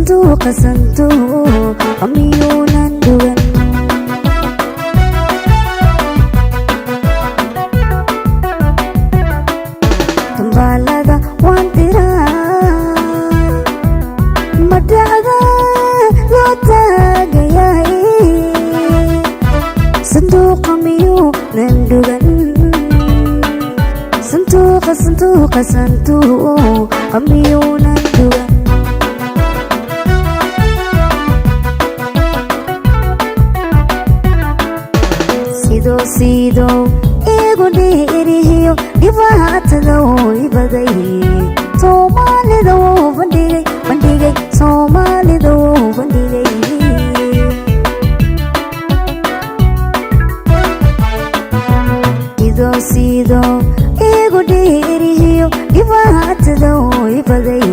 santuuqa santuuqa miyuunan dhugan dambaalada waan diraa madhacda loo taagayahay sanduuqa miyuunan dhugan santuuqa santuuqa santuuqa miyuunan dhugan sidoo igu dheerihiyo dhibaatada way baday soomaalida wuu bandhigay soomaalida wuu bandhigay sidoo igu dheerihiyo dhibaatada way baday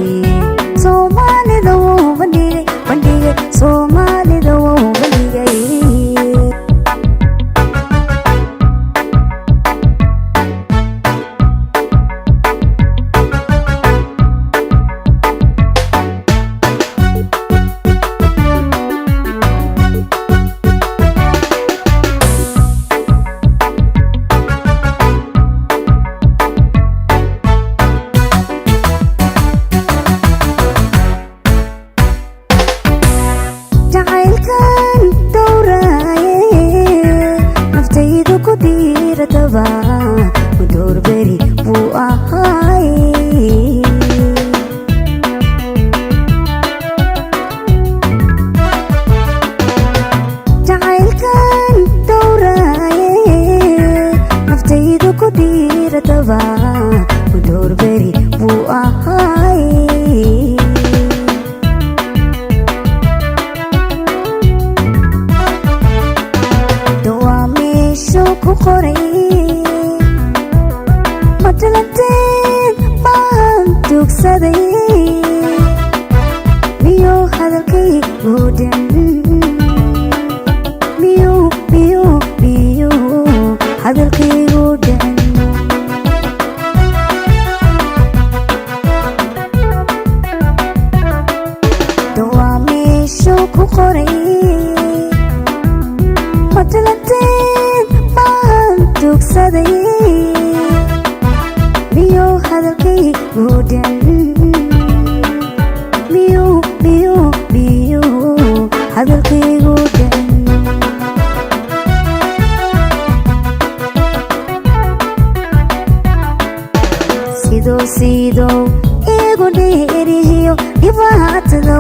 soomaalida wuu bandhigay soomaalida wuu bandhigay jacaylkan dhowraaye naftaydu ku dhiirataba dhowr beri buu ahaaye jacaylkan dhowraaye naftaydu ku dhiirataba dhowr beri buu ahaaye ku qoray matalanteen baan tugsaday miyuu hadalkaygu dhan miyuu hadalkaygu dhan dawaa meeshuu ku qoray matalanteen tugsaday miyuu hadalkaygu dhan miyuu hadalkaygu dhan sidoo igu dheerihiyo dhibaatada